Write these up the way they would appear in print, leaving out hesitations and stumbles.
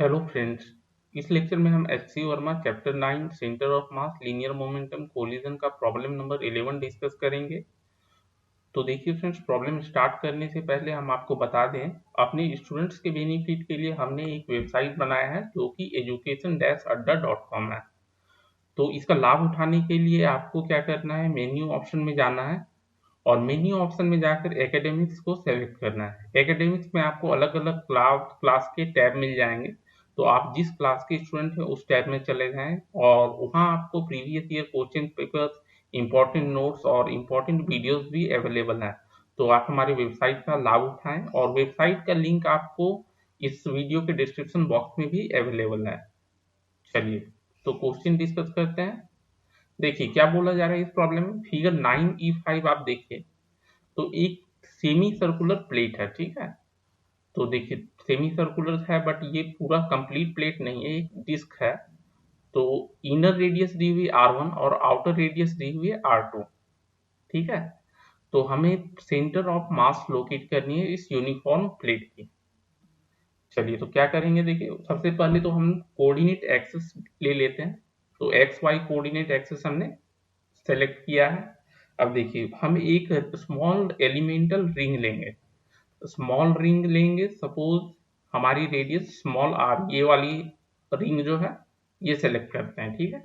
Hello friends. इस lecture में हम HC Verma chapter 9 centre of mass linear momentum collision का प्रॉब्लम नंबर 11 डिस्कस करेंगे। तो देखिए फ्रेंड्स, प्रॉब्लम स्टार्ट करने से पहले हम आपको बता दें, अपने स्टूडेंट्स के बेनिफिट के लिए हमने एक वेबसाइट बनाया है जो कि education-adda.com है। तो इसका लाभ उठाने के लिए आपको क्या करना है, मेन्यू ऑप्शन में जाना है और मेन्यू ऑप्शन में जाकर एकेडमिक्स को सेलेक्ट करना है। एकेडमिक्स में आपको अलग अलग क्लास के टैब मिल जाएंगे, तो आप जिस क्लास के स्टूडेंट हैं उस टैब में चले जाएं और वहां आपको previous year question papers, important notes और इंपॉर्टेंट वीडियोस भी अवेलेबल हैं। तो आप हमारी वेबसाइट का लाभ उठाएं और वेबसाइट का लिंक आपको इस वीडियो के डिस्क्रिप्शन बॉक्स में भी अवेलेबल है। चलिए, तो क्वेश्चन डिस्कस करते हैं। देखिए क्या बोला जा रहा है इस प्रॉब्लम में। फिगर 9E5 आप देखिए, तो एक सेमी सर्कुलर प्लेट है, ठीक है। तो देखिए सेमी सर्कुलर है बट ये पूरा कंप्लीट प्लेट नहीं है, एक डिस्क है। तो इनर रेडियस दी हुई R1 और आउटर रेडियस दी हुई है R2, ठीक है। तो हमें सेंटर ऑफ मास लोकेट करनी है इस यूनिफॉर्म प्लेट की। चलिए तो क्या करेंगे, देखिए सबसे पहले तो हम कोऑर्डिनेट एक्सिस ले लेते हैं। तो एक्स वाई कोऑर्डिनेट एक्सिस हमने सेलेक्ट किया है। अब देखिए हम एक स्मॉल एलिमेंटल रिंग लेंगे। स्मॉल रिंग लेंगे, सपोज हमारी रेडियस स्मॉल आर, ये वाली रिंग जो है ये सेलेक्ट करते हैं, ठीक है।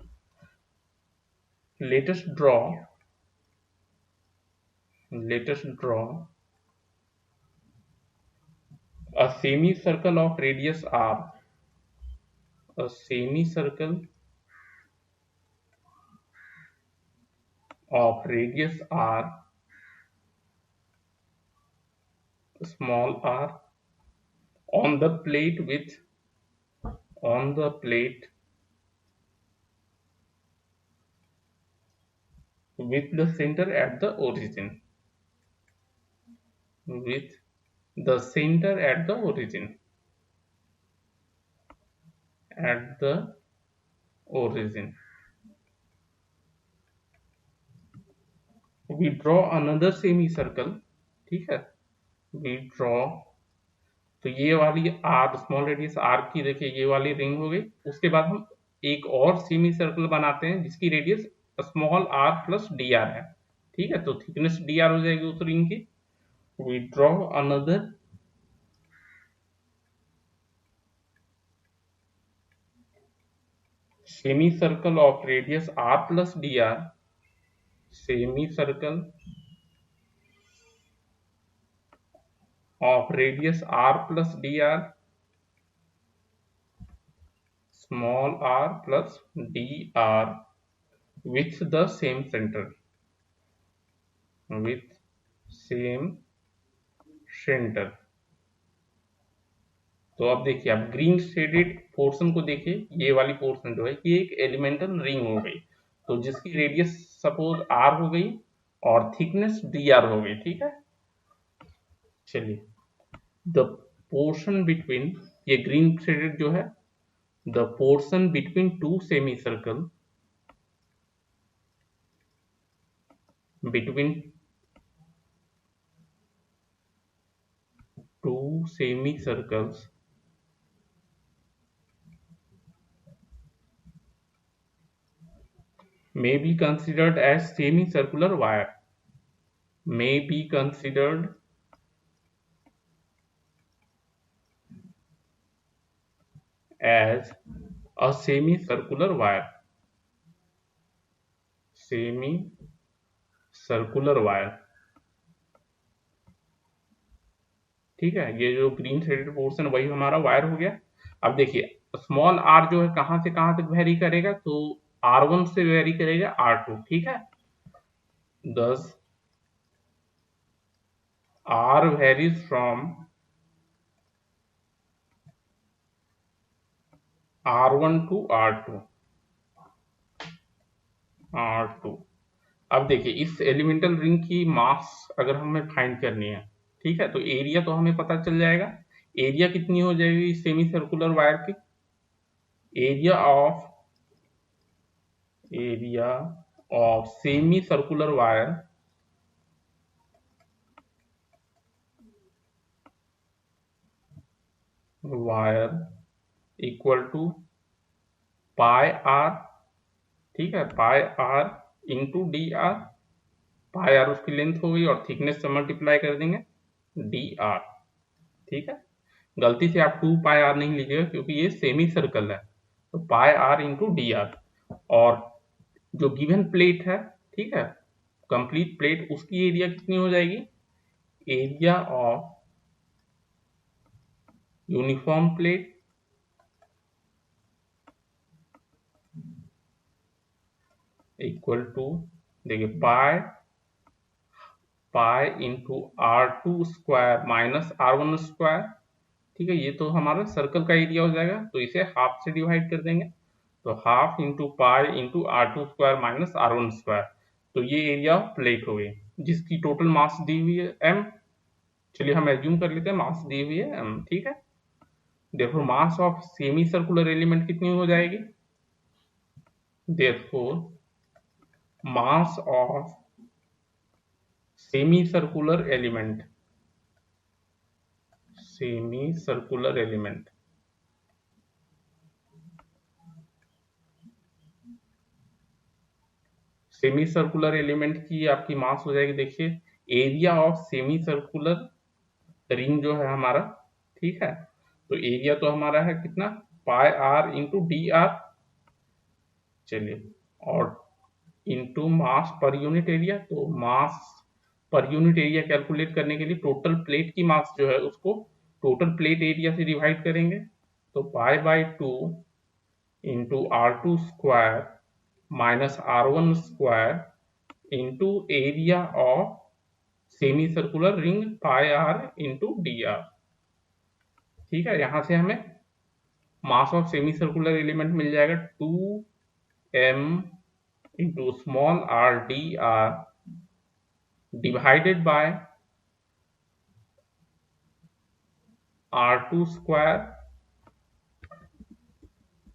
Latest draw latest draw a semicircle of radius r, a semicircle of radius r, small r, on the plate on the plate with the center at the origin, with the center at the origin, at the origin. We draw another semicircle, ठीक है। We draw, तो ये वाली are, small radius are की देखिए ये वाली ring हो गई। उसके बाद हम एक और सेमी सर्कल बनाते हैं जिसकी radius small r plus d r है, ठीक है। तो थिकनेस डी आर हो जाएगी उस रिंग की। We draw another semi circle of radius r plus d r, semi circle of radius r plus dr, small r plus dr, with the same center, with same center। तो अब देखिए, आप green shaded portion को देखिए, ये वाली portion जो है ये एक एलिमेंटल रिंग हो गई, तो जिसकी रेडियस सपोज r हो गई और थिकनेस dr हो गई, ठीक है। चलिए, द पोर्शन बिटवीन, ये ग्रीन शेडेड जो है, the portion between two semi circle, between two semicircles may be considered as semicircular wire, may be considered as a semicircular wire, semicircular wire, ठीक है। ये जो ग्रीन थ्रेडेड पोर्शन वही हमारा wire हो गया। अब देखिए स्मॉल आर जो है कहां से कहां तक वेरी करेगा, तो R1 से वेरी करेगा R2, ठीक है। thus R varies from R1 to R2, R2। अब देखिए इस एलिमेंटल रिंग की मास अगर हमें फाइंड करनी है, ठीक है, तो एरिया तो हमें पता चल जाएगा। एरिया कितनी हो जाएगी सेमी सर्कुलर वायर की, area of semi circular wire equal to pi r, ठीक है, pi r into d r. Pi r उसकी लेंथ हो गई और थिकनेस से मल्टीप्लाई कर देंगे डी आर, ठीक है। गलती से आप 2 पाई आर नहीं लीजिएगा क्योंकि ये सेमी सर्कल है, तो पाई आर इंटू डी आर। और जो गिवन प्लेट है, ठीक है, कंप्लीट प्लेट, उसकी एरिया कितनी हो जाएगी, area of uniform plate equal to, देखिए, pi pi into r two square minus r one square, ठीक है। ये तो हमारा सर्कल का एरिया हो जाएगा, तो इसे हाफ से डिवाइड कर देंगे, तो half into pi into r two square minus r one square. तो ये एरिया ऑफ प्लेट हो गई जिसकी टोटल मास दी हुई है m। चलिए हम एज्यूम कर लेते हैं मास दी हुई है m, ठीक है। देखो मास ऑफ सेमी सर्कुलर एलिमेंट कितनी हो जाएगी, therefore mass of semicircular element, semicircular element semi circular element की आपकी मास हो जाएगी, देखिए, area of semi circular ring जो है हमारा, ठीक है। तो एरिया तो हमारा है कितना, पाई आर इंटू डी आर, चलिए, और into mass per unit area. तो मास पर यूनिट एरिया कैलकुलेट करने के लिए टोटल प्लेट की मास जो है उसको टोटल प्लेट एरिया से डिवाइड करेंगे, तो pi by two into r two square minus r one square into area of semi circular ring pi r into d r, ठीक है। यहां से हमें mass of semi circular element मिल जाएगा 2m into small r d r divided by r two square,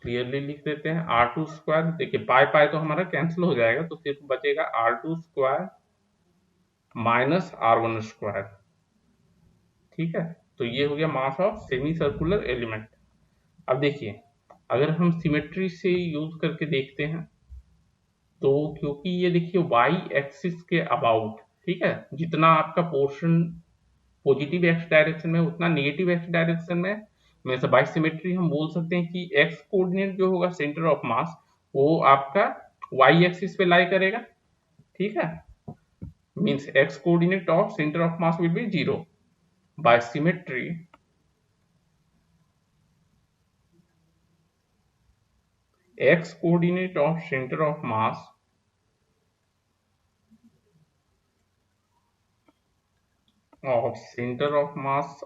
clearly लिख देते हैं आर टू स्क्वायर। देखिए पाई पाई तो हमारा कैंसिल हो जाएगा, तो सिर्फ बचेगा r two square minus r one square, ठीक है। तो ये हो गया mass of semi circular element. अब देखिए अगर हम सिमेट्री से यूज करके देखते हैं, तो क्योंकि ये देखिए वाई एक्सिस के अबाउट, ठीक है, जितना आपका पोर्शन पॉजिटिव एक्स डायरेक्शन में उतना नेगेटिव एक्स डायरेक्शन में, वैसे बाई सिमेट्री हम बोल सकते हैं कि एक्स कोऑर्डिनेट जो होगा सेंटर ऑफ मास वो आपका वाई एक्सिस पे लाई करेगा, ठीक है। Means x coordinate of centre of mass will be 0 by symmetry. X coordinate of center of mass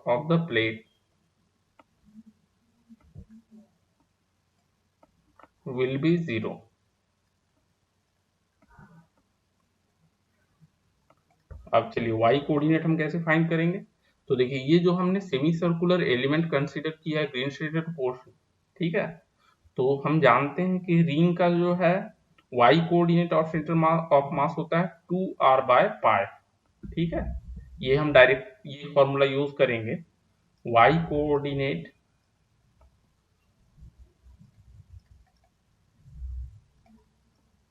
of the plate will be 0। अब चलिए y कोऑर्डिनेट हम कैसे फाइंड करेंगे, तो देखिए ये जो हमने सेमी सर्कुलर एलिमेंट कंसीडर किया है ग्रीन शेडेड पोर्शन, ठीक है, तो हम जानते हैं कि रिंग का जो है y coordinate of centre of मास होता है 2r बाय पाई, ठीक है। ये हम डायरेक्ट ये फॉर्मूला यूज करेंगे, y coordinate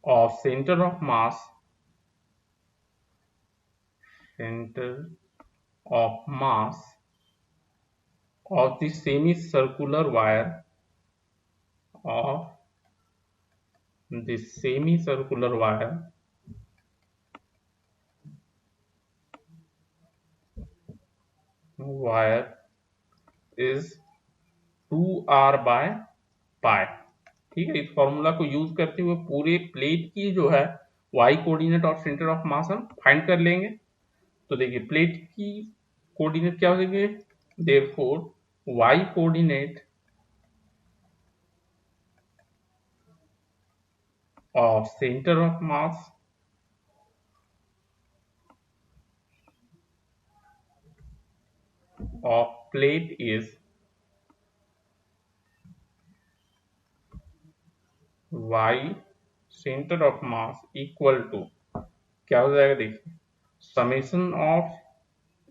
of center of mass of the semicircular wire of the semicircular wire is 2r by pi, ठीक है। इस फॉर्मूला को यूज करते हुए पूरे प्लेट की जो है y कोऑर्डिनेट और सेंटर ऑफ मास हम फाइंड कर लेंगे। तो देखिए प्लेट की कोऑर्डिनेट क्या हो जाएंगे, therefore y coordinate of center of mass of plate is y center of mass equal to क्या हो जाएगा, देखिए summation of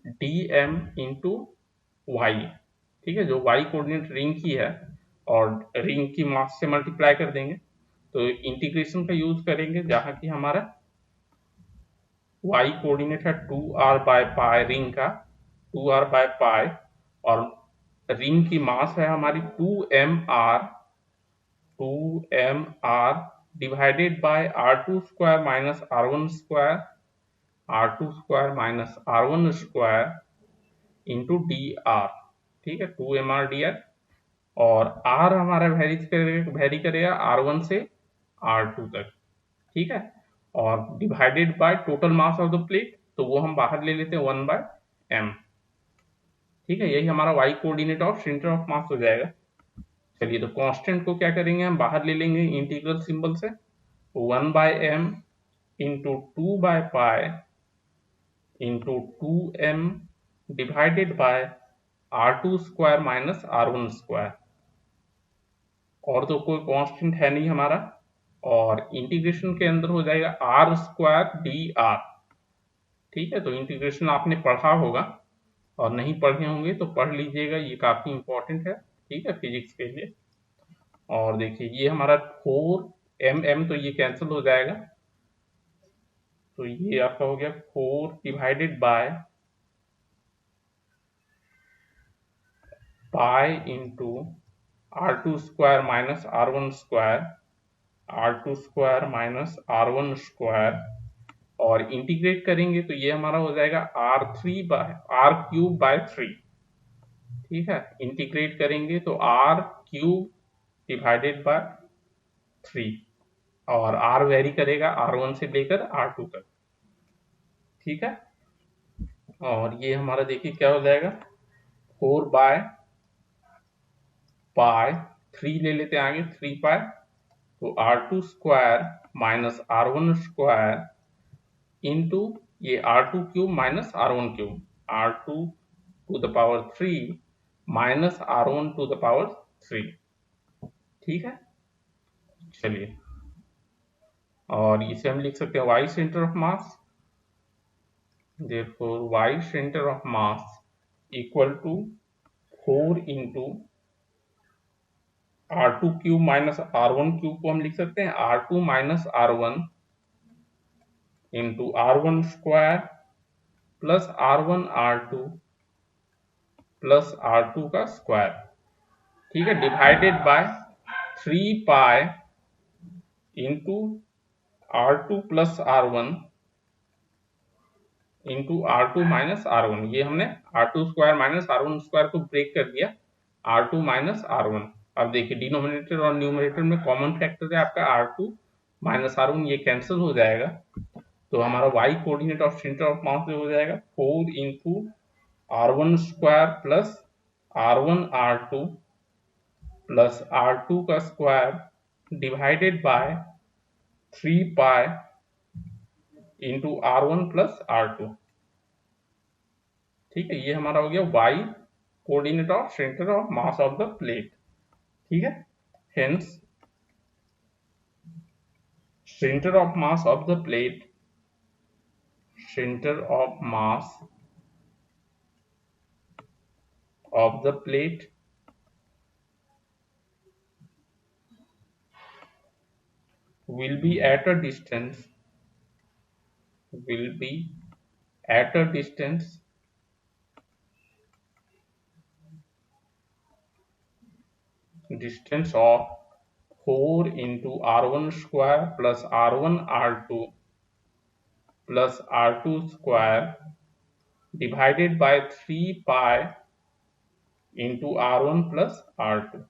d m into y, ठीक है। जो y कोऑर्डिनेट रिंग की है और रिंग की मास से मल्टीप्लाई कर देंगे। तो इंटीग्रेशन का यूज करेंगे जहां की हमारा y कोऑर्डिनेट है 2r बाय पाई रिंग का 2r बाय पाई, और रिंग की मास है हमारी 2mr divided by r2 square minus r1 square, r2 square minus r1 square into dr। ठीक है, 2mr dr, और r हमारा वेरी करेगा r1 से r2 तक। ठीक है, और divided by total mass of the plate, तो वो हम बाहर ले लेते हैं 1/m। ठीक है, यही हमारा y coordinate of centre of मास हो जाएगा। चलिए, तो कांस्टेंट को क्या करेंगे, हम बाहर ले लेंगे इंटीग्रल सिंबल से, 1/m इंटू 2/पाई into 2m divided by r2 square minus r1 square, और तो कोई कांस्टेंट है नहीं हमारा, और इंटीग्रेशन के अंदर हो जाएगा r स्क्वायर dr। ठीक है, तो इंटीग्रेशन आपने पढ़ा होगा, और नहीं पढ़े होंगे तो पढ़ लीजिएगा, ये काफी इंपॉर्टेंट है। ठीक है, फिजिक्स के लिए। और देखिए ये हमारा 4m तो ये कैंसिल हो जाएगा, तो ये आपका हो गया 4 divided by pi into r2 square minus r1 square, r2 square minus r1 square, और इंटीग्रेट करेंगे तो ये हमारा हो जाएगा r3 ठीक है, इंटीग्रेट करेंगे तो r³ डिवाइडेड बाय 3, और r वेरी करेगा r1 से लेकर r2 तक। ठीक है, और ये हमारा देखिए क्या हो जाएगा 4/पाई, 3 ले लेते हैं आगे, 3 पाई, तो r2 square minus r1 square into ये r2³ minus r1³ r2 to the power 3 minus r1 to the power 3। ठीक है, चलिए, और इसे हम लिख सकते हैं y centre of mass, therefore y center of mass equal to 4 into r2³ minus r1³ को हम लिख सकते हैं r2 minus r1 into r1 square plus r1 r2 plus r2 का स्क्वायर। ठीक है, divided by 3 pi into r2 plus r1 into r2 minus r1। ये हमने r2 square minus r1 square को ब्रेक कर दिया, r2 माइनस r1। अब देखिए डिनोमिनेटर और न्यूमरेटर में कॉमन फैक्टर है आपका r2 माइनस r1, ये कैंसिल हो जाएगा, तो हमारा y coordinate of centre of मास हो जाएगा 4 into r1 square plus r1 r2 plus r2 का square divided by 3 pi into r1 plus r2। ठीक है, ये हमारा हो गया y coordinate of centre of mass of the plate. ठीक है, hence centre of mass of the plate, centre of mass of the plate will be at a distance of 4 into r1 square plus r1 r2 plus r2 square divided by 3 pi into r1 plus r2।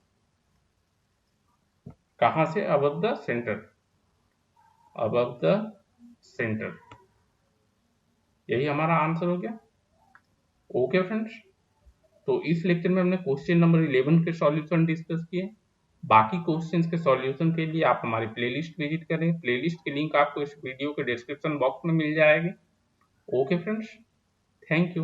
कहां से? above the center, above the center। यही हमारा answer हो गया। Okay friends, तो इस lecture में हमने क्वेश्चन नंबर 11 के सॉल्यूशन डिस्कस किए। बाकी क्वेश्चंस के सॉल्यूशन के लिए आप हमारी प्लेलिस्ट विजिट करें, प्लेलिस्ट की लिंक आपको इस वीडियो के डिस्क्रिप्शन बॉक्स में मिल जाएगी। Okay friends, thank you.